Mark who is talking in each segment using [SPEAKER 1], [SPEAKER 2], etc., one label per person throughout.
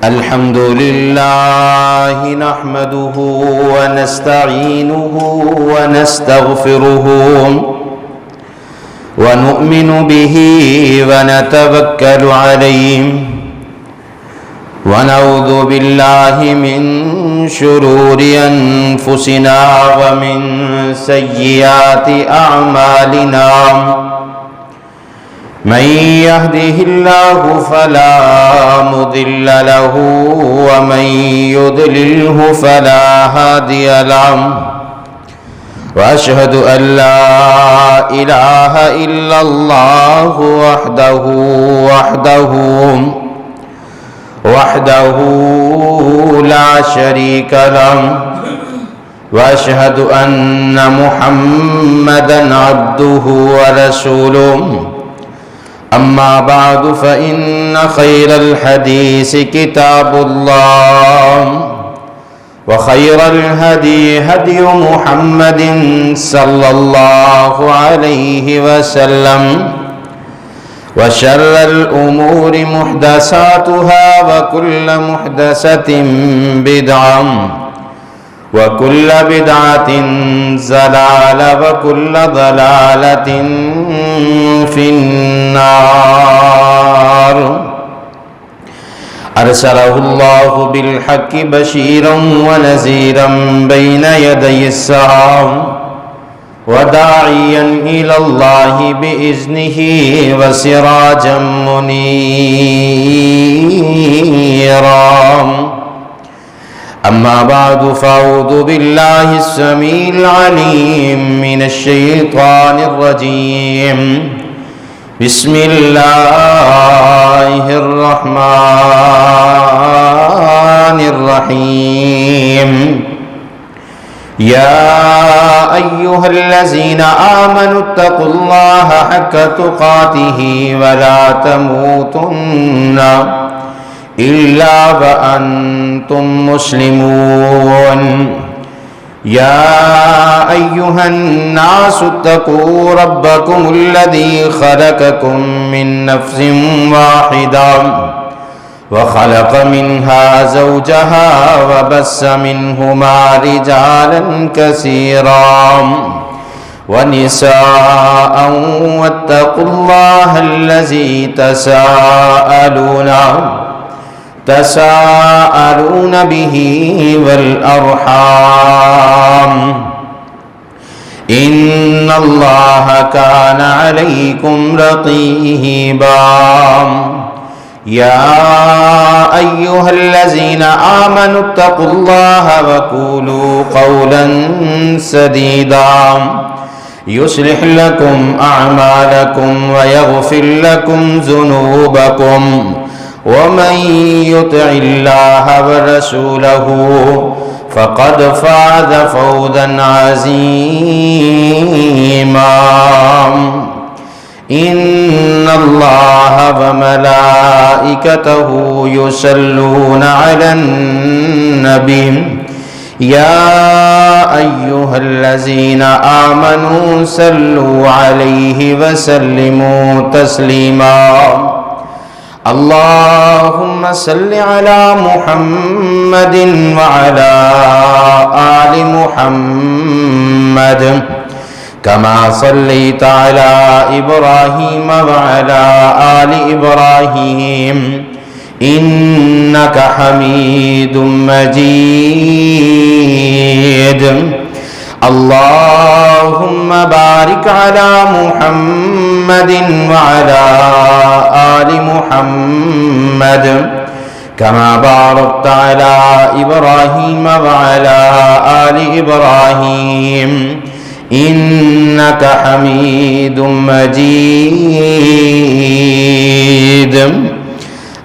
[SPEAKER 1] الحمد لله نحمده ونستعينه ونستغفره ونؤمن به ونتوكل عليه ونعوذ بالله من شرور أنفسنا ومن سيئات أعمالنا من يهده الله فلا مضل له ومن يضلله فلا هادي له وأشهد أن لا إله إلا الله وحده لا شريك له وأشهد أن محمدا عبده ورسوله أما بعد فإن خير الحديث كتاب الله وخير الهدي هدي محمد صلى الله عليه وسلم وشر الأمور محدثاتها وكل محدثة بدعة وكل بدعة ضلالة وكل ضلالة في النار أرسله الله بالحق بشيرا ونذيرا بين يدي الساعة وداعيا إلى الله بإذنه وسراجا منيرا أما بعد فأعوذ بالله السميع العليم من الشيطان الرجيم بسم الله الرحمن الرحيم يا أيها الذين آمنوا اتقوا الله حق تقاته ولا تموتن إلا وأنتم مسلمون يا أيها الناس اتقوا ربكم الذي خلقكم من نفس واحدة وخلق منها زوجها وبث منهما رجالا كثيرا ونساء واتقوا الله الذي تساءلون به والأرحام إن الله كان عليكم رقيبا يا أيها الذين آمنوا اتقوا الله وقولوا قولا سديدا يصلح لكم أعمالكم ويغفر لكم ذنوبكم ومن يطع الله ورسوله فقد فاز فوزا عظيما إن الله وملائكته يصلون على النبي يا أيها الذين آمنوا صلوا عليه وسلموا تسليما اللهم صل على محمد وعلى آل محمد كما صليت على إبراهيم وعلى آل إبراهيم إنك حميد مجيد اللهم بارك على محمد وعلى آل محمد كما باركت على إبراهيم وعلى آل إبراهيم إنك حميد مجيد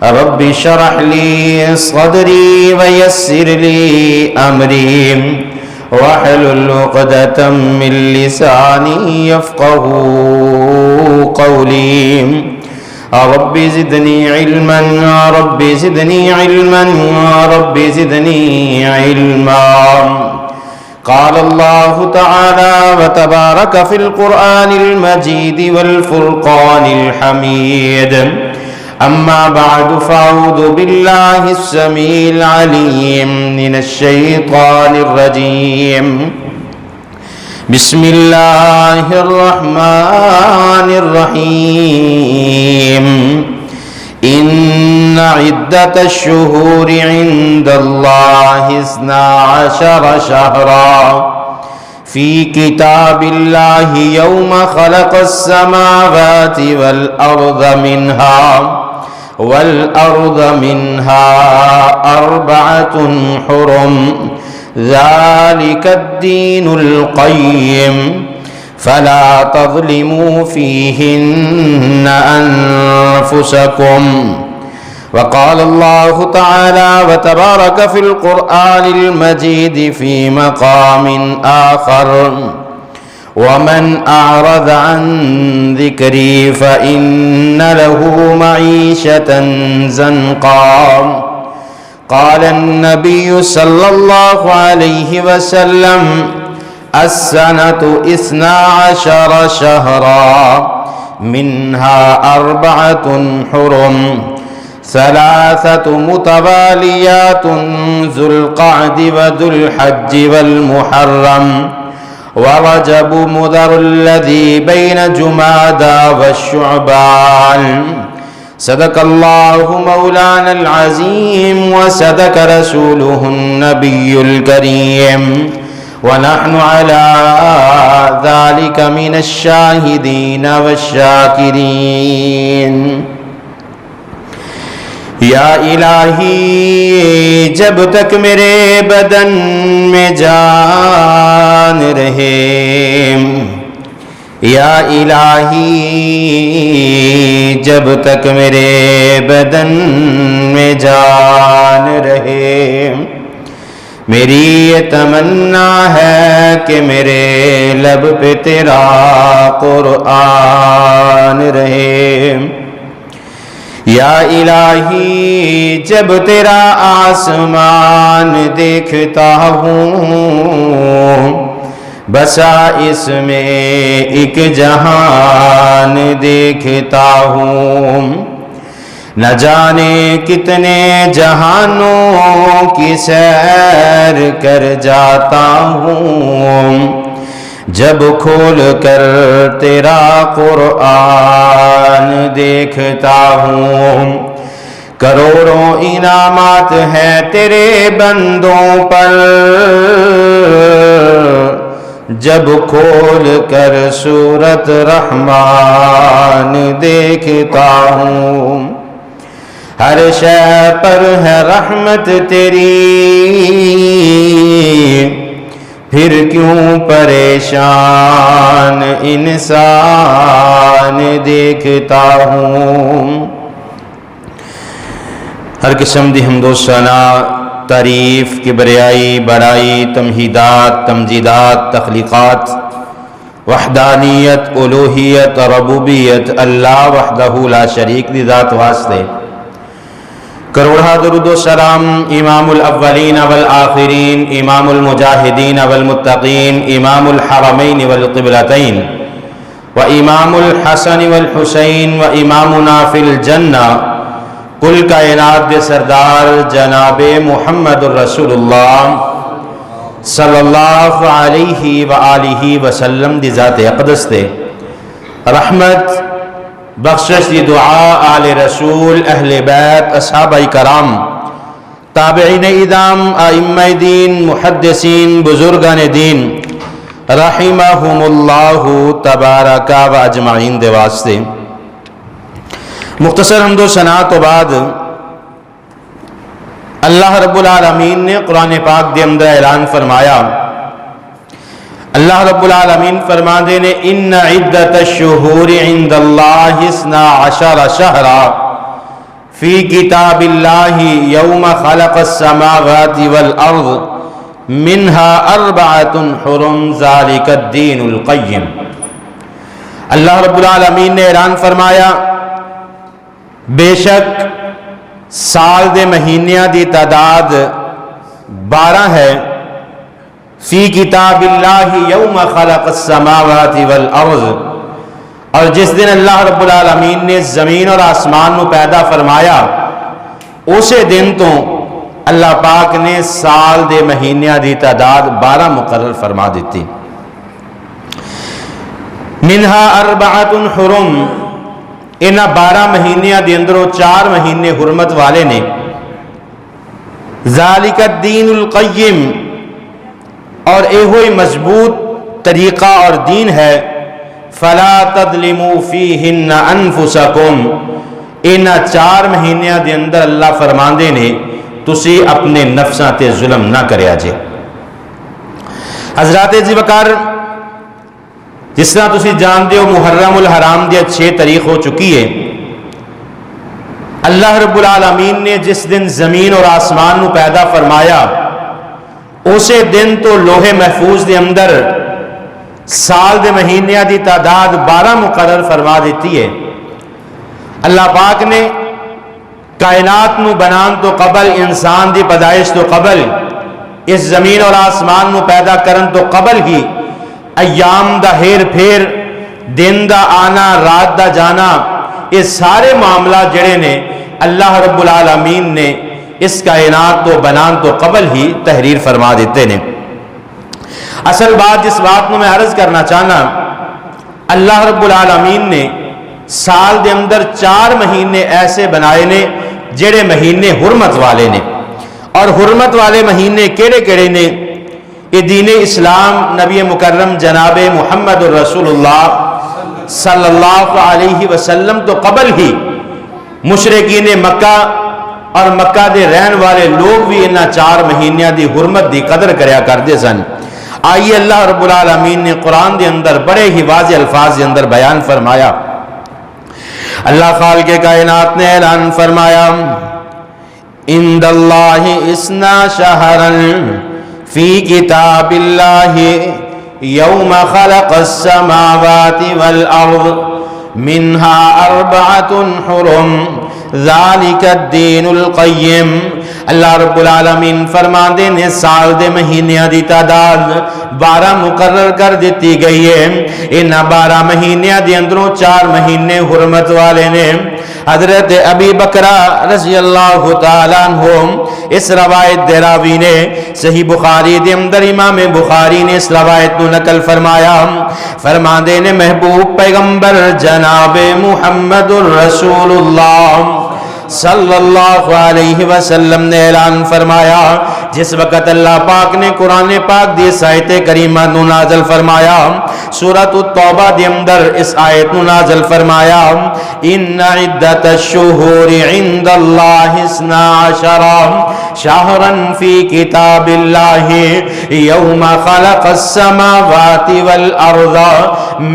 [SPEAKER 1] رب اشرح لي صدري ويسر لي أمري واحلل عقدة من لساني يفقهوا قولي رب زدني علما رب زدني علما رب زدني علما قال الله تعالى وتبارك في القرآن المجيد والفرقان الحميد أما بعد فأعوذ بالله السميع العليم من الشيطان الرجيم بسم الله الرحمن الرحيم إن عدة الشهور عند الله 12 شهرا في كتاب الله يوم خلق السماوات والأرض منها 4 حرم ذلك الدين القيم فلا تظلموا فيهن أنفسكم وقال الله تعالى وتبارك في القرآن المجيد في مقام آخر ومن أعرض عن ذكري فإن له معيشة زنقا قال النبي صلى الله عليه وسلم السنة 12 شهرا منها 4 حرم 3 متواليات ذو القعد وذو الحج والمحرم ورجب مضر الذي بين جمادى والشعبان صدق الله مولانا العظيم وصدق رسوله النبي الكريم ونحن على ذلك من الشاهدين والشاكرين یا الہی جب تک میرے بدن میں جان رہے یا الہی جب تک میرے بدن میں جان رہے میری یہ تمنا ہے کہ میرے لب پہ تیرا قرآن رہے یا الہی جب تیرا آسمان دیکھتا ہوں بسا اس میں ایک جہان دیکھتا ہوں نہ جانے کتنے جہانوں کی سیر کر جاتا ہوں جب کھول کر تیرا قرآن دیکھتا ہوں کروڑوں انعامات ہیں تیرے بندوں پر جب کھول کر سورت رحمان دیکھتا ہوں ہر شے پر ہے رحمت تیری پھر کیوں پریشان انسان دیکھتا ہوں ہر قسم دی حمد و ثنا تعریف کبریائی بڑائی تمہیدات تمجیدات تخلیقات وحدانیت الوہیت ربوبیت اللہ وحدہ لا شریک دی ذات واسطے کروڑا درود و سلام امام الاولین والآخرین امام المجاہدین والمتقین امام الحرمین والقبلتین و امام الحسن والحسین و امامنا فی الجنہ کل کائنات دے سردار جناب محمد الرسول اللہ صلی اللہ علیہ وآلہ وسلم دی ذات اقدس دے رحمت بخشش دی دعا آل رسول اہل بیت اصحابہ کرام تابعین ادام ائمہ دین محدثین بزرگان دین رحمہم اللہ تبارک و اجمعین دے واسطے مختصر حمد و ثنا تو بعد اللہ رب العالمین نے قرآن پاک دے اندر اعلان فرمایا اللہ رب العالمین فرما دے نے ان عدت الشہور عند اللہ 12 شہرا فی کتاب اللہ یوم خلق السماوات والارض منها 4 حرم ذالک الدین القیم اللہ رب العالمین نے اعلان فرمایا بے شک سال دے مہینیاں دی تعداد 12 ہے فی کتاب اللہ یوم خلق السماوات والارض اور جس دن اللہ رب العالمین نے زمین اور آسمان نو پیدا فرمایا اسے دن تو اللہ پاک نے سال دے مہینیاں دی تعداد 12 مقرر فرما دیتی. منہا اربعۃ حرم، انہاں 12 مہینیاں دے اندروں 4 مہینے حرمت والے نے. ذالک الدین القیم، اور اے ہوئی مضبوط طریقہ اور دین ہے. فلا تظلموا فیہن انفسکم، انہاں 4 مہینیاں دے اندر اللہ فرماندے نے تسی اپنے نفساں تے ظلم نہ کریا جے. حضرات جی وقار، جس طرح تسی جان دیو محرم الحرام دے 6 تاریخ ہو چکی ہے. اللہ رب العالمین نے جس دن زمین اور آسمان نو پیدا فرمایا اسے دن تو لوح محفوظ دے اندر سال دے مہینیاں دی تعداد 12 مقرر فرما دیتی ہے. اللہ پاک نے کائنات نو بنان تو قبل، انسان دی پیدائش تو قبل، اس زمین اور آسمان نو پیدا کرن تو قبل ہی ایام دا ہیر پھیر، دن دا آنا، رات دا جانا، یہ سارے معاملات جڑے نے اللہ رب العالمین نے اس کائنات تو بنان تو قبل ہی تحریر فرما دیتے نے. اصل بات جس بات کو میں عرض کرنا چاہنا، اللہ رب العالمین نے سال دے اندر 4 مہینے ایسے بنائے نے جڑے مہینے حرمت والے نے. اور حرمت والے مہینے کیڑے کیڑے نے؟ یہ دین اسلام نبی مکرم جناب محمد الرسول اللہ صلی اللہ علیہ وسلم تو قبل ہی مشرکین مکہ اور مکہ دے رہن والے لوگ بھی انہاں 4 مہینیاں دی حرمت دی قدر کریا کرتے سن. آئیے اللہ رب العالمین نے قرآن دے اندر بڑے ہی واضح الفاظ دے اندر بیان فرمایا. اللہ خالق کائنات نے اعلان فرمایا، عند اللہ 12 شہرا فی کتاب اللہ یوم خلق السماوات والارض منہا 4 حرم ذالک الدین القیم. اللہ رب العالمین فرماندے نے سال دے مہینیاں دی تعداد 12 مقرر کر دیتی گئی ہے. انہاں 12 مہینیاں دی اندروں 4 مہینے حرمت والے نے. حضرت ابی بکرہ رضی اللہ تعالیٰ عنہ اس روایت دے راوی نے صحیح بخاری دے اندر امام بخاری نے اس روایت کو نقل فرمایا. فرماندے نے محبوب پیغمبر جناب محمد الرسول اللہ صلی اللہ علیہ وسلم نے اعلان فرمایا، جس وقت اللہ پاک نے قرآن پاک دی اس آیت کریمہ نو نازل فرمایا، سورۃ التوبہ دے اندر اس آیت نو نازل فرمایا، ان عدت الشہور عند اللہ 12 شہرا فی کتاب اللہ یوم خلق السماوات والارض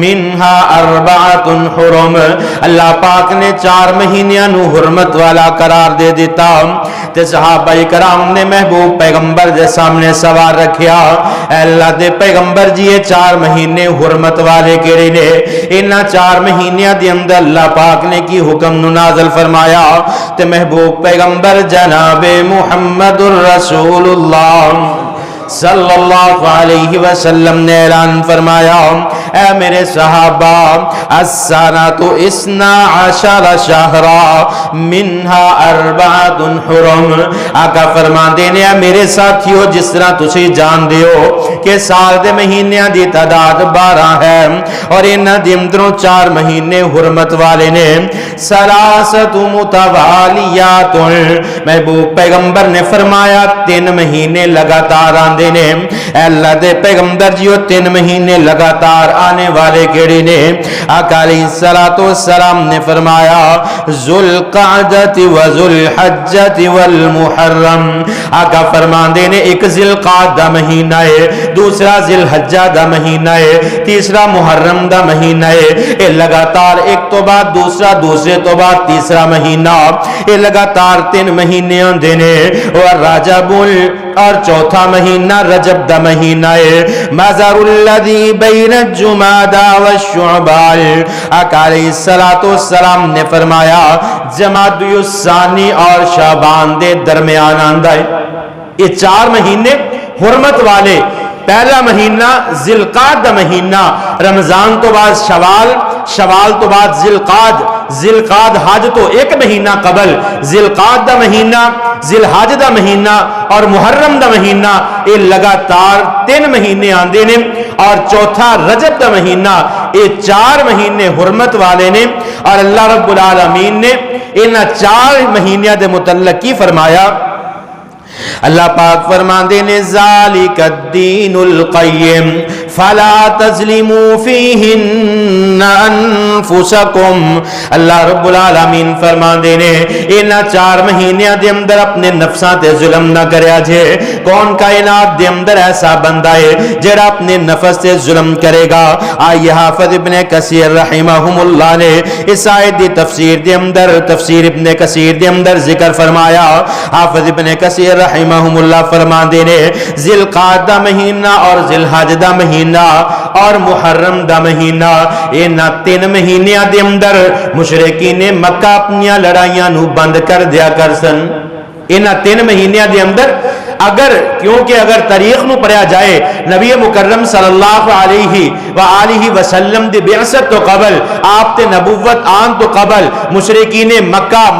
[SPEAKER 1] منہا 4 حرم. اللہ پاک نے 4 مہینیاں نو حرمت والا قرار دے دیتا. تے صحابہ کرام نے محبوب پیغمبر دے سامنے سوال رکھیا، اے اللہ دے پیغمبر جی یہ 4 مہینے حرمت والے کیڑے نے؟ انہاں 4 مہینیاں دے اندر اللہ پاک نے کی حکم نو نازل فرمایا؟ تے محبوب پیغمبر جناب محمد الرسول اللہ صلی اللہ علیہ وسلم نے اعلان فرمایا، اے میرے صحابہ، السنۃ 12 شہرا منہا 4 حرم. آقا فرماندے نے اے میرے ساتھیو، جس طرح تسی جان دیو کہ سال دے مہینیاں دی تعداد 12 ہے اور انہاں دے اندروں 4 مہینے حرمت والے نے. ثلاثۃ متوالیات، محبوب پیغمبر نے فرمایا 3 مہینے لگاتار آندے نے. اے اللہ دے پیغمبر جیو 3 مہینے لگاتار آنے والے کیڑے نے؟ آقا علیہ السلام نے فرمایا ذوالقعدۃ و ذوالحجۃ والمحرم. آقا فرماندے نے ایک ذوالقعدہ دا مہینہ ہے، دوسرا ذوالحجہ دا مہینہ ہے، تیسرا محرم دا مہینہ ہے. یہ لگاتار ایک تو بعد دوسرا، دوسرے تو بعد تیسرا مہینہ، یہ لگاتار 3 مہینے آندے نے. اور رجب اور چوتھا مہینہ رجب دا مہینہ ہے. مذر الذی بین الجمادی والشعبان. آقا علیہ السلام نے فرمایا جمادی الثانی اور شعبان دے درمیان آندا ہے. یہ 4 مہینے حرمت والے پہلا مہینہ ذوالقعدہ دا مہینہ، رمضان تو بعد شوال، شوال تو بعد ذوالقعدہ، ذوالقعدہ حج تو ایک مہینہ قبل، ذوالقعدہ دا مہینہ، ذوالحج دا مہینہ اور محرم دا مہینہ، یہ لگاتار 3 مہینے آندے نے، اور چوتھا رجب دا مہینہ، یہ 4 مہینے حرمت والے نے۔ اور اللہ رب العالمین نے ان 4 مہینوں دے متعلق کی فرمایا؟ اللہ پاک فرماندے نے ذالک الدین القیم فلا تظلموا فیہن انفسکم۔ اللہ رب العالمین فرماندے نے ان 4 مہینیاں دے اندر اپنے نفساں تے ظلم نہ کریا جے۔ کون کائنات دے اندر ایسا بندہ ہے جڑا اپنے نفس تے ظلم کرے گا؟ آئیے حافظ ابن کثیر رحمہم اللہ نے اس آیت دی تفسیر دے اندر، تفسیر ابن کثیر دے اندر ذکر فرمایا، حافظ ابن کثیر رحمہم اللہ فرماندے نے ذوالقعدہ مہینہ اور ذوالحج دا مہینہ اور محرم دا مہینہ، انہاں 3 مہینیاں دے اندر مشرکین مکہ اپنیاں لڑائیاں نو بند کر دیا کر سن۔ انہاں 3 مہینیاں دے اندر کیونکہ اگر تاریخ نو پڑھیا جائے، نبی مکرم صلی اللہ علیہ وآلہ وسلم دی بعثت تو قبل، آپ تے نبوت آن تو قبل، مشرکین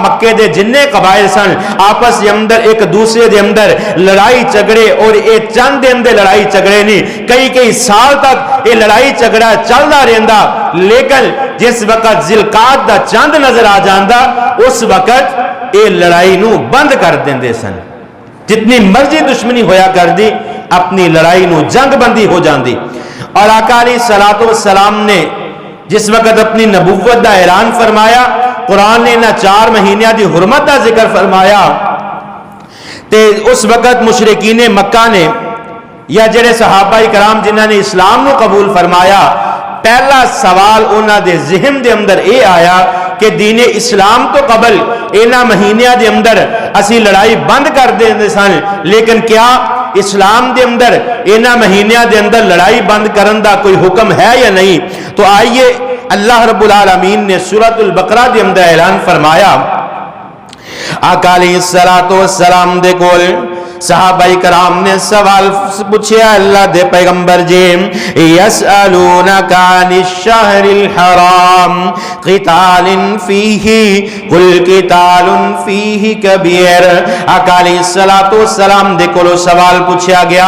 [SPEAKER 1] مکے دے جننے قبائل سن آپس دے اندر ایک دوسرے دے اندر لڑائی جھگڑے، اور یہ چند دن دے لڑائی جھگڑے نہیں، کئی سال تک یہ لڑائی جھگڑا چلدا رہندا، لیکن جس وقت ذوالقعدہ دا چند نظر آ جاندا اس وقت یہ لڑائی نو بند کر دیندے سن۔ جتنی مرضی دشمنی ہویا کر دی، اپنی لڑائی نو جنگ بندی ہو جاندی۔ اور آقا علیہ الصلوۃ والسلام نے جس وقت اپنی نبوت دا اعلان فرمایا، قرآن نے نہ 4 مہینیاں دی حرمت دا ذکر فرمایا، تے اس وقت مشرکین مکہ نے یا جڑے صحابہ کرام جنہاں نے اسلام نو قبول فرمایا، پہلا سوال انہاں دے ذہن دے اندر اے آیا کہ دین اسلام تو قبل انہاں مہینیاں دے اندر اسی لڑائی بند کر دے سن، لیکن کیا اسلام دے اندر انہاں مہینیاں دے اندر لڑائی بند کرن دا کوئی حکم ہے یا نہیں؟ تو آئیے اللہ رب العالمین نے سورۃ البقرہ دے اندر اعلان فرمایا، آقا علیہ السلام دے کول صحابہ کرام نے سوال پوچھیا، اللہ دے پیغمبر جی، یسألونک عن الشہر الحرام قتال فیہ قل قتال فیہ کبیر۔ آقا علیہ السلام دے کولو سوال پوچھیا گیا،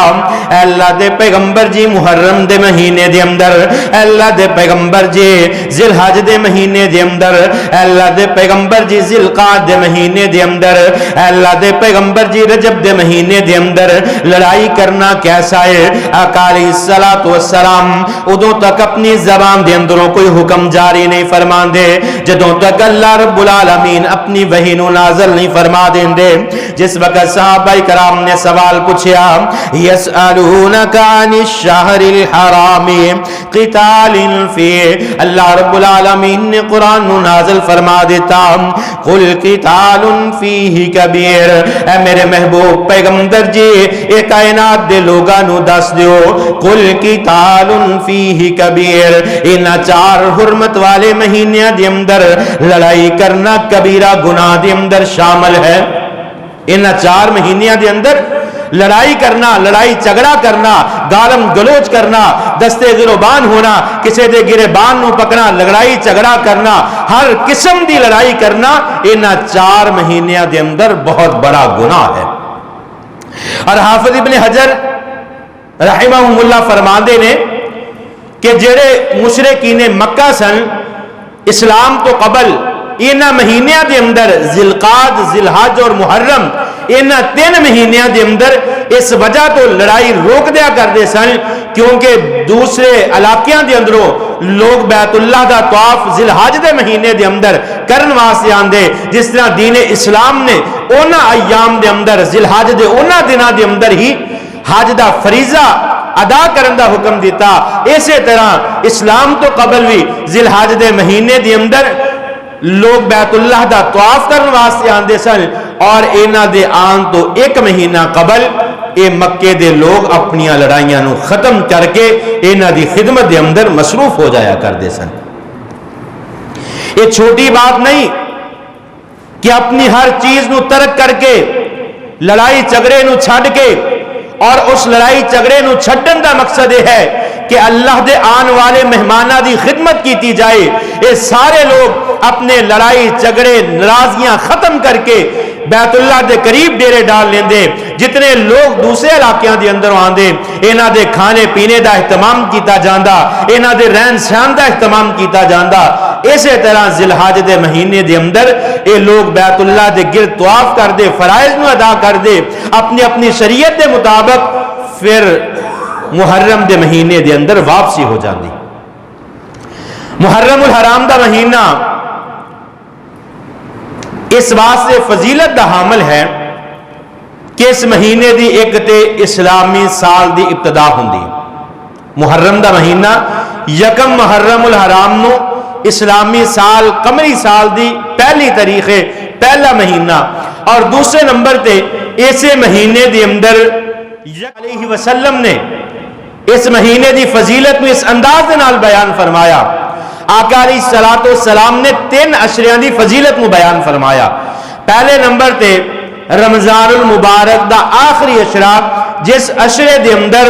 [SPEAKER 1] اللہ دے پیغمبر جی محرم دے مہینے دے اندر، اللہ دے پیغمبر جی ذوالحج دے مہینے دے اندر، اللہ دے پیغمبر جی ذوالقعدہ دے مہینے دے اندر، اللہ دے پیغمبر جی رجب دے مہینے دے اندر لڑائی کرنا کیسا ہے؟ آقا علیہ السلام ادوں تک اپنی زبان دے اندروں کوئی حکم جاری نہیں فرمان دے جدوں تک اللہ رب العالمین اپنی وحی نو نازل نہیں فرما دین دے۔ جس وقت صحابہ کرام نے سوال پوچھیا، یسألونک عن الشہر الحرام قتال فیہ، اللہ رب العالمین نے قرآن نو نازل فرما دیتا، قل قتال فیہ کبیر، اے میرے محبوب پیغمبر جی اے کائنات دے لوگاں نو دس دیو، قل قتال فیہ کبیر، ان 4 حرمت والے مہینیاں دے اندر لڑائی کرنا کبیرہ گناہ دے اندر شامل ہے۔ ان 4 مہینیاں دے اندر لڑائی کرنا، لڑائی جھگڑا کرنا، گالم گلوچ کرنا، دستے گروبان ہونا، کسی دے گریبان نو پکڑنا، لڑائی جھگڑا کرنا، ہر قسم دی لڑائی کرنا ان 4 مہینیاں دے اندر بہت بڑا گناہ ہے۔ اور حافظ ابن حجر رحمہ اللہ فرماندے نے کہ جڑے مشرکین مکہ سن اسلام تو قبل، انہاں مہینیاں دے اندر ذوالقعدہ، ذوالحج اور محرم، انہاں 3 مہینیاں دے اندر اس وجہ تو لڑائی روک دیا کردے سن کیونکہ دوسرے علاقیاں دے اندروں لوگ بیت اللہ دا طواف ذوالحج دے مہینے دے اندر کرن واسطے آندے، جس طرح دین اسلام نے اونا ایام دے اندر ذوالحج دے اونا دناں دے اندر ہی حج دا فریضہ ادا کرن دا حکم دیتا، اسی طرح اسلام تو قبل بھی ذوالحج دے مہینے دے اندر لوگ بیت اللہ دا طواف کرن واسطے آندے سن، اور اینا دے آن تو 1 مہینہ قبل اے مکے دے لوگ اپنی لڑائیاں نو ختم کر کے اینا دی خدمت دے اندر مصروف ہو جایا کر دے سن۔ یہ چھوٹی بات نہیں کہ اپنی ہر چیز نو ترک کر کے، لڑائی جھگڑے نو چھڑ کے اور اس لڑائی جھگڑے نو چھڈن دا مقصد یہ ہے کہ اللہ دے آن والے مہماناں دی خدمت کیتی جائے. یہ سارے لوگ اپنے لڑائی جھگڑے ناراضگیاں ختم کر کے بیت اللہ دے قریب ڈیرے ڈال لیندے. جتنے لوگ دوسرے علاقیاں دے اندر آندے انہاں دے کھانے پینے دا اہتمام کیتا جاندا, انہاں دے رہن سہن دا اہتمام کیتا جاندا. اسی طرح ذی الحج دے مہینے دے اندر یہ لوگ بیت اللہ دے گرد طواف کر دے, فرائض نو ادا کر دے اپنی اپنی شریعت دے مطابق, پھر محرم دے مہینے دے اندر واپسی ہو جاندی. محرم الحرام دا مہینہ اس واسطے فضیلت دا حامل ہے کہ اس مہینے دی ایک تے اسلامی سال دی ابتدا ہوندی. محرم دا مہینہ یکم محرم الحرام نو اسلامی سال قمری سال دی پہلی تاریخ ہے, پہلا مہینہ. اور دوسرے نمبر تے اسے مہینے دی اندر علیہ وسلم نے اس مہینے دی فضیلت میں اس انداز دے نال بیان فرمایا. آقا علیہ الصلوۃ والسلام نے 3 عشریاں دی فضیلت میں بیان فرمایا. پہلے نمبر تے رمضان المبارک دا آخری عشرہ, جس عشرے دے اندر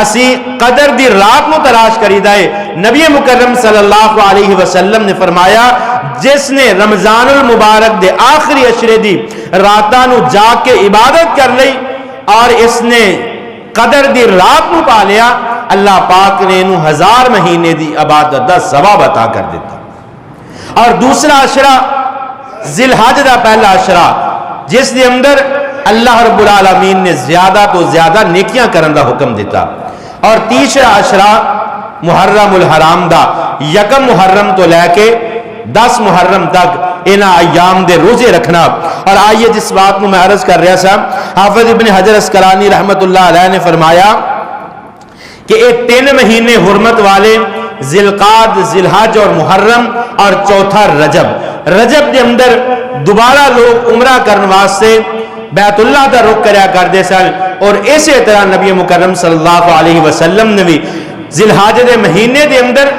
[SPEAKER 1] اسی قدر دی رات نو تلاش کریدا ہے. نبی مکرم صلی اللہ علیہ وسلم نے فرمایا جس نے رمضان المبارک دے آخری عشرے دی راتاں نو جاگ کے عبادت کر لئی اور اس نے قدر دی رات نو پا لیا, اللہ پاک نے انہوں 1000 مہینے دی عبادت دا ثواب عطا کر دیتا. اور دوسرا عشرہ ذی الحج دا پہلا عشرہ, جس دے اندر اللہ رب العالمین نے زیادہ تو زیادہ نیکیاں کرن دا حکم دیتا. اور تیسرا عشرہ محرم الحرام دا, یکم محرم تو لے کے 10 محرم تک انہا ایام دے روزے رکھنا. اور آئیے جس بات میں عرض کر رہا تھا, حافظ ابن حجر اسقلانی رحمت اللہ علیہ نے فرمایا کہ یہ 3 مہینے حرمت والے ذی القعدہ, ذی الحج اور محرم, اور چوتھا رجب. رجب دے اندر دوبارہ لوگ عمرہ کرنے واسطے بیت اللہ دا رخ کریا کردے سن. اور اسی طرح نبی مکرم صلی اللہ علیہ وسلم نے بھی ذی الحج دے مہینے دے اندر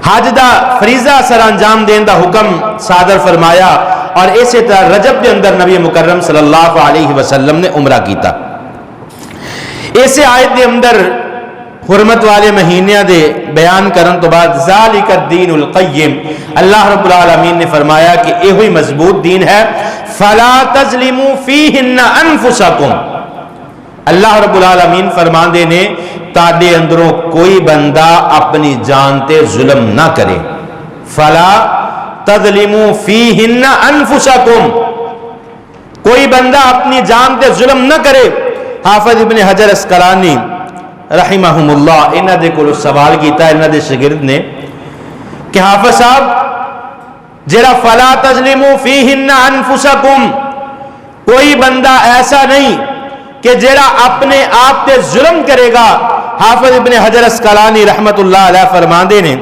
[SPEAKER 1] حج دا فریضہ سر انجام دین دا حکم صادر فرمایا. اور اسی طرح رجب دے اندر نبی مکرم صلی اللہ علیہ وسلم نے عمرہ کیتا. اسی آیت دے اندر حرمت والے مہینے دے بیان کرن تو بعد ذالک الدین القیم, اللہ رب العالمین نے فرمایا کہ یہ ہوئی مضبوط دین ہے. فلا تظلموا فیہن انفسکم, اللہ رب العالمین فرماندے نے تاڈے اندروں کوئی بندہ اپنی جان تے ظلم نہ کرے. فلا تظلموا فیہن انفسکم, کوئی بندہ اپنی جان تے ظلم نہ کرے. حافظ ابن حجر اسقلانی رحمہم اللہ انہاں دے کولوں سوال کیتا انہاں دے شاگرد نے کہ حافظ صاحب جڑا فلا تظلموا فیہن انفسکم, کوئی بندہ ایسا نہیں کہ جڑا اپنے آپ تے ظلم کرے گا. حافظ ابن حجر اسقلانی رحمت اللہ علیہ فرماندے نے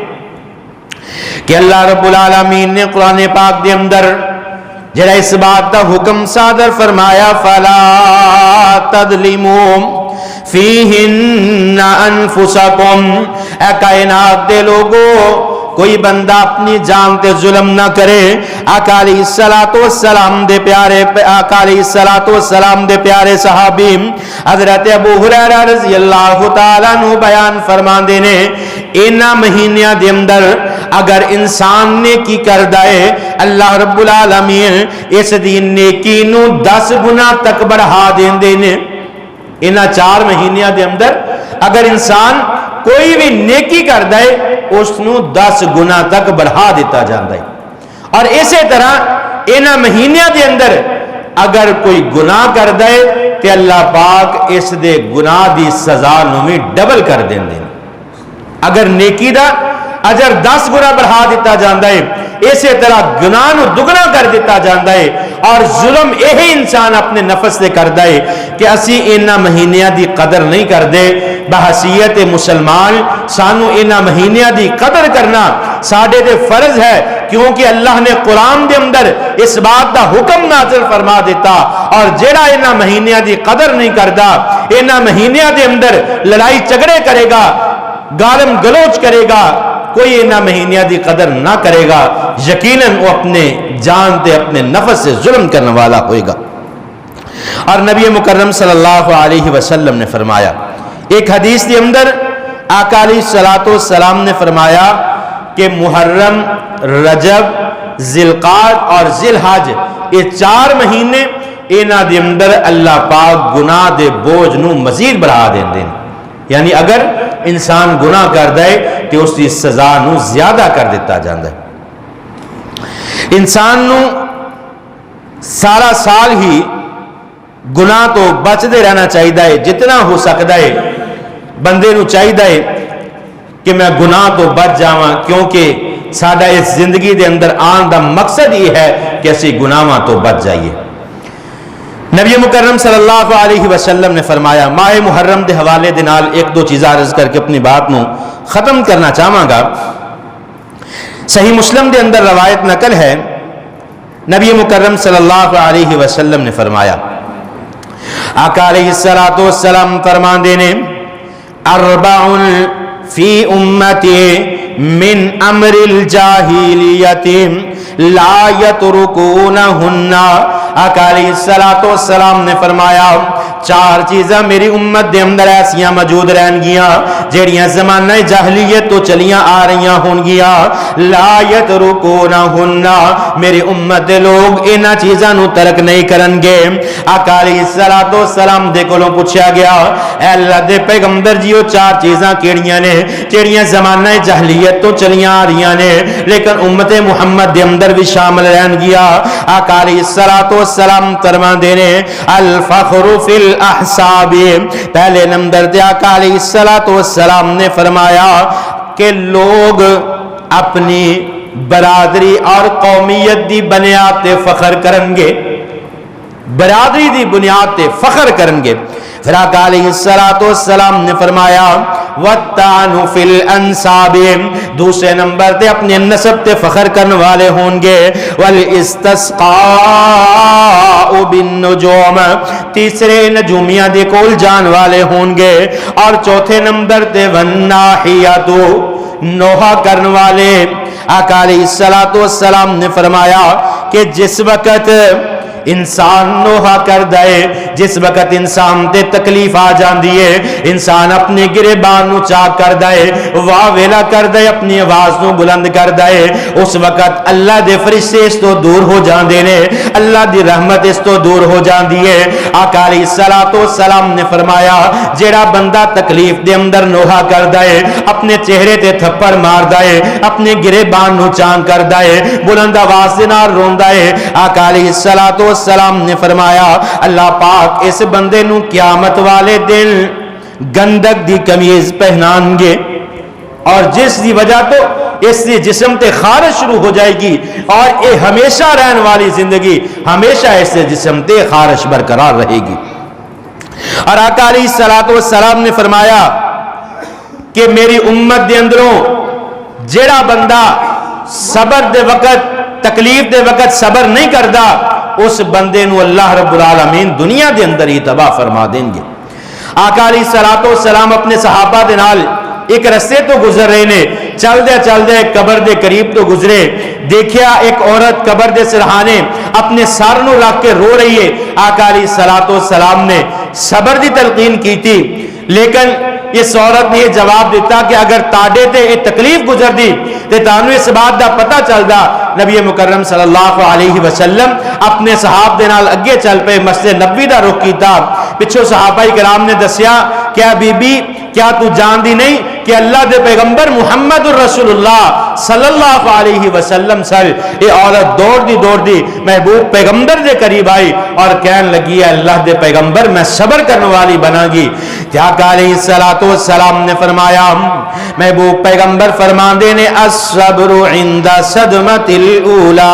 [SPEAKER 1] کہ اللہ رب العالمین نے قرآن پاک دے اندر جڑا اس بات دا حکم صادر فرمایا فلا تظلموا فیہن انفسکم, اے کائنات دے لوگو کوئی بندہ اپنی جان تے ظلم نہ کرے. آقا علیہ السلام دے پیارے آقا علیہ السلام دے پیارے صحابی حضرت ابو ہریرہ رضی اللہ تعالیٰ عنہ بیان فرماندے نے انہاں مہینیاں دے اندر اگر انسان نیکی کر دائے اللہ رب العالمین اس دی نیکی نو 10 گنا تک بڑھا دیندے نے. انہاں 4 مہینیاں دے اندر اگر انسان کوئی بھی نیکی کر دے اس نو 10 گنا تک بڑھا دیتا جاندا ہے. اور اسی طرح انہاں مہینیاں دے اندر اگر کوئی گناہ کر دے تے اللہ پاک اس دے گناہ دی سزا نو بھی ڈبل کر دیندے. اگر نیکی دا اجر 10 گنا بڑھا دیتا جاندا ہے, اسی طرح گناہ نو دگنا کر دیتا جاندا ہے. اور ظلم یہی انسان اپنے نفس سے کردا ہے کہ اسی انہاں مہینیاں دی قدر نہیں کردے. بحیثیت مسلمان سانو انہاں مہینیاں دی قدر کرنا ساڈے تے فرض ہے, کیونکہ اللہ نے قرآن دے اندر اس بات دا حکم نازل فرما دیتا. اور جیڑا انہاں مہینیاں دی قدر نہیں کردا, انہاں مہینیاں دے اندر لڑائی جھگڑے کرے گا, گالم گلوچ کرے گا, کوئی انہاں مہینیاں دی قدر نہ کرے گا, یقیناً وہ اپنے جان تے اپنے نفس سے ظلم کرنے والا ہوئے گا. اور نبی مکرم صلی اللہ علیہ وسلم نے فرمایا، ایک حدیث کے اندر آقا علیہ الصلوۃ والسلام نے فرمایا کہ محرم، رجب، ذی القعدہ اور ذی الحج، یہ 4 مہینے انہاں دے اندر اللہ پاک گناہ دے بوجھ نو مزید بڑھا دیندے ہیں. یعنی اگر انسان گناہ کر دے تو اس کی سزا نو زیادہ کر دیتا جاندہ ہے. انسان نو سارا سال ہی گناہ تو بچتے رہنا چاہیے، جتنا ہو سکتا ہے بندے نو چاہیے کہ میں گناہ تو بچ جاواں، کیونکہ ساڈا اس زندگی دے اندر آن دا مقصد یہ ہے کہ اسی گناہاں تو بچ جائیے. نبی مکرم صلی اللہ علیہ وسلم نے فرمایا، ماہ محرم دے حوالے دے نال ایک دو چیزاں عرض کر کے اپنی بات نو ختم کرنا چاہاں گا. صحیح مسلم دے اندر روایت نقل ہے، نبی مکرم صلی اللہ علیہ وسلم نے فرمایا، آقا علیہ الصلوۃ والسلام فرماندے نے، اربع فی امتی من امر الجاہلیت لا یترکونہن. آقا علیہ الصلوۃ والسلام نے فرمایا 4 چیزاں میری امت دے اندر ایسیاں موجود رہن گیاں جیڑیاں زمانہ جاہلیت تو چلیاں آ رہیاں ہون گیاں، لا یترکونہن، میری امت دے لوگ انہاں چیزاں نو ترک نہیں کرن گے. آقا علیہ الصلوۃ والسلام دے کولوں پوچھا گیا، اے اللہ دے پیغمبر جی وہ 4 چیزاں کیڑیاں نے جیڑیاں زمانہ جاہلیت تو چلیاں آ رہیاں نے لیکن امت محمد دے اندر بھی شامل رہن گیا؟ آقا علیہ الصلوۃ والسلام فرماندے نے، الفخر فی الاحساب. پہلے نمبر تے آقا علیہ الصلوۃ والسلام نے فرمایا کہ لوگ اپنی برادری اور قومیت دی بنیاد تے فخر کرن گے، برادری دی بنیاد تے فخر کرن گے. پھر آقا علیہ الصلوۃ والسلام نے فرمایا والطعن فی الانساب، دوسرے نمبر تے اپنے نسب تے فخر کرنے والے ہوں گے. والاستسقاء بالنجوم، تیسرے نجومیاں دے کول جان والے ہوں گے. اور چوتھے نمبر تے والناحیۃ، نوحہ کرنے والے. آقا علیہ الصلوۃ والسلام نے فرمایا کہ جس وقت انسان نوحہ کر دے، جس وقت انسان تے تکلیف آ جاندی ہے، انسان اپنے گریبان نو چاک کر دے، واہ ویلا کر دے، اپنی آواز نو بلند کر دے، اس وقت اللہ دے فرشتے اس تو دور ہو جاندے نے، اللہ دی رحمت اس تو دور ہو جاندی ہے. آقا علیہ الصلوۃ والسلام نے فرمایا جیڑا بندہ تکلیف دے اندر نوحہ کر دے، اپنے چہرے تے تھپڑ مار دے، اپنے گریبان نو چاک کر دے، بلند آواز دے نال روندا ہے، آقا علیہ الصلوۃ والسلام نے فرمایا اللہ پاک اس بندے نو قیامت والے دن گندک دی قمیض پہنان گے، اور جس دی وجہ تو اس دی جسم تے خارش شروع ہو جائے گی، اور یہ ہمیشہ رہن والی زندگی ہمیشہ اس جسم تے خارش برقرار رہے گی. اور آقا علیہ الصلوۃ والسلام نے فرمایا کہ میری امت دے اندروں جیڑا بندہ صبر دے وقت، تکلیف دے وقت صبر نہیں کردا، اس بندے نو اللہ رب العالمین دنیا دے اندر ہی تباہ فرما دیں گے. آقا علیہ الصلوۃ والسلام اپنے صحابہ دے نال ایک رستے تو گزر رہے نے، چل دے قبر دے قریب تو گزرے، دیکھیا ایک عورت قبر دے سرحانے اپنے سر نو رکھ کے رو رہی ہے. آقا علیہ الصلوۃ والسلام نے صبر دی تلقین کی تھی، لیکن اس عورت نے یہ جواب دیتا کہ اگر تاڑے تے یہ تکلیف گزر دی تے تانوں اس بات دا پتہ چلدا. نبی مکرم صلی اللہ علیہ وسلم اپنے صحاب دے نال اگے چل پے، مسجد نبوی دا رخ کیتا. پچھو صحابہ کرام نے دسیا کیا بی بی کیا تو جان دی نہیں کہ اللہ دے پیغمبر محمد الرسول اللہ صلی اللہ علیہ وسلم سل. یہ عورت دوڑ دی محبوب پیغمبر دے قریب آئی اور کہن لگی ہے اللہ دے پیغمبر میں صبر کرنے والی بنا گی. آقا علیہ الصلوۃ والسلام نے فرمایا، محبوب پیغمبر فرماندے نے الصبر عند صدمۃ الاولی،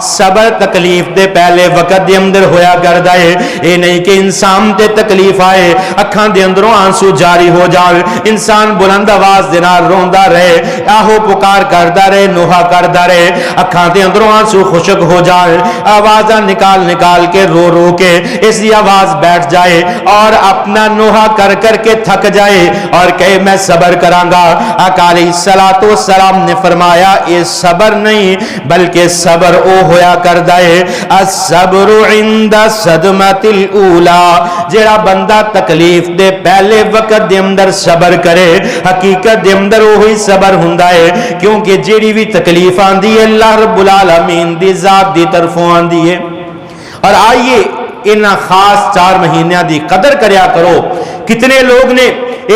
[SPEAKER 1] صبر تکلیف دے پہلے وقت دے اندر ہویا کردا ہے. یہ نہیں کہ انسان تے تکلیف آئے اکھاں دے اندروں آنسو جاری ہو جائے، انسان بلند آواز دے نال روندا رہے، آہو پکار کردا رہے، نوحا کردا رہے، اکھاں دے اندروں آنسو خشک ہو جائے، آوازاں نکال نکال کے رو رو کے اس دی آواز بیٹھ جائے اور اپنا نوحا کر کر کے تھک جائے اور کہے میں صبر کراں گا۔ آقا علیہ الصلوۃ والسلام نے فرمایا یہ صبر نہیں بلکہ صبر او ہویا کردا ہے الصبر عند صدمۃ الاولی، جڑا بندہ تکلیف دے پہلے وقت دے اندر صبر کرے حقیقت دے اندر وہی صبر ہوندا ہے، کیونکہ جیڑی بھی تکلیف آندی ہے اللہ رب العالمین دی ذات دی طرفوں آندی ہے۔ اور آئیے انہاں خاص 4 مہینیاں دی قدر کریا کرو۔ کتنے لوگ نے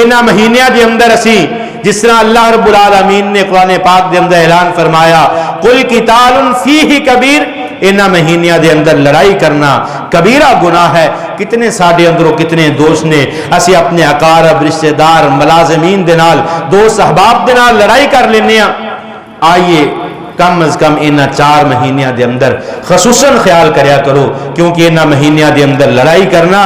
[SPEAKER 1] انہاں مہینیاں دے اندر اسی جس طرح اللہ رب العالمین نے قرآن پاک دے اندر اعلان فرمایا قل قتال فیہ کبیر، انہاں مہینیاں دے اندر لڑائی کرنا کبیرہ گناہ ہے۔ کتنے ساڈے اندروں کتنے دوست نے اسی اپنے اقارب رشتہ دار ملازمین دے نال دوست احباب دے نال لڑائی کر لینے ہاں۔ آئیے کم از کم انہاں 4 مہینیاں دے اندر خصوصاً خیال کریا کرو، کیونکہ انہاں مہینیاں دے اندر لڑائی کرنا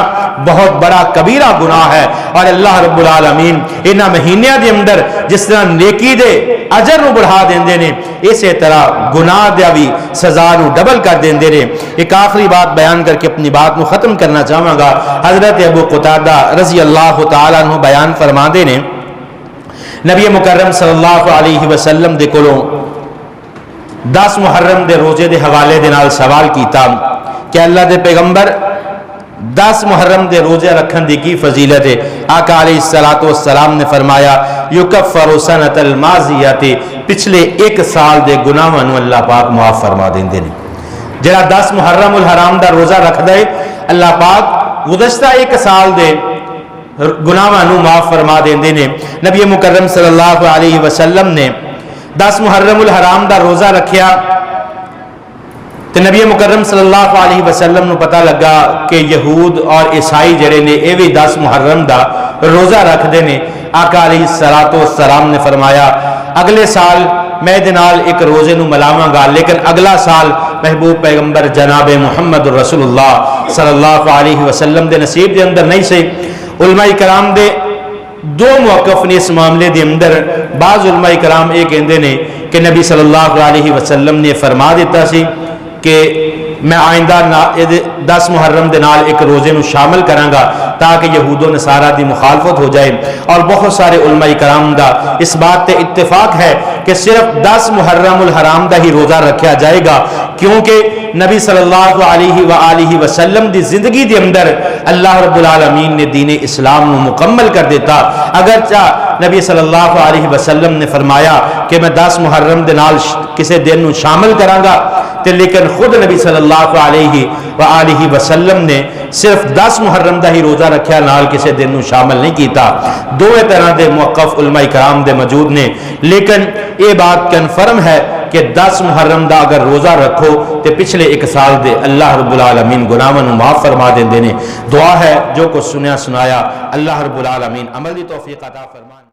[SPEAKER 1] بہت بڑا کبیرہ گناہ ہے۔ اور اللہ رب العالمین انہاں مہینیاں دے اندر جس طرح نیکی دے اجر نو بڑھا دیندے نے، اسی طرح گناہ دے بھی سزا نو ڈبل کر دیندے نے۔ ایک آخری بات بیان کر کے اپنی بات نو ختم کرنا چاہوں گا۔ حضرت ابو قتادہ رضی اللہ تعالیٰ عنہ بیان فرماندے نے نبی مکرم صلی اللہ علیہ وسلم دے کولوں 10 محرم دے روزے دے حوالے دے نال سوال کیتا کہ اللہ دے پیغمبر 10 محرم دے روزے رکھن دی کی فضیلت ہے؟ آقا علیہ الصلوۃ والسلام نے فرمایا یکفر سنۃ الماضیۃ، پچھلے 1 سال دے گناہاں نو اللہ پاک معاف فرما دیندے نے۔ جڑا 10 محرم الحرام دا روزہ رکھدا ہے اللہ پاک گزشتہ 1 سال دے گناہاں نو معاف فرما دیندے نے۔ نبی مکرم صلی اللہ علیہ وسلم نے 10 محرم الحرام دا روزہ رکھیا تو نبی مکرم صلی اللہ علیہ وسلم نو پتہ لگا کہ یہود اور عیسائی جڑے نے اے بھی 10 محرم دا روزہ رکھ دے نے۔ آقا علیہ الصلوۃ والسلام نے فرمایا اگلے سال میں دے نال ایک روزے نو ملاواں گا، لیکن اگلا سال محبوب پیغمبر جناب محمد رسول اللہ صلی اللہ علیہ وسلم دے نصیب دے اندر نہیں سے۔ علماء کرام دے 2 موقف نے اس معاملے دے اندر۔ بعض علماء کرام یہ کہندے نے کہ نبی صلی اللہ علیہ وسلم نے فرما دیتا سی کہ میں آئندہ 10 محرم دے نال ایک روزے نو شامل کراں گا تاکہ یہود و نصارہ دی مخالفت ہو جائے۔ اور بہت سارے علماء کرام دا اس بات تے اتفاق ہے کہ صرف 10 محرم الحرام دا ہی روزہ رکھا جائے گا، کیونکہ نبی صلی اللہ علیہ وآلہ وسلم دی زندگی دے اندر اللہ رب العالمین نے دین اسلام نو مکمل کر دیتا۔ اگرچہ نبی صلی اللہ علیہ وسلم نے فرمایا کہ میں 10 محرم دے نال کسے دن نو شامل کراں گا، لیکن خود نبی صلی اللہ علیہ وآلہ وسلم نے صرف 10 محرم دا ہی روزہ رکھیا، نال کسے دن نو شامل نہیں کیتا۔ 2 طرح دے موقف علماء کرام دے موجود نے، لیکن یہ بات کنفرم ہے کہ 10 محرم دا اگر روزہ رکھو تے پچھلے 1 سال دے اللہ رب العالمین گناہاں نو معاف فرما دیندے نے۔ دعا ہے جو کچھ سنیا سنایا اللہ رب العالمین عمل دی توفیق عطا فرمائے۔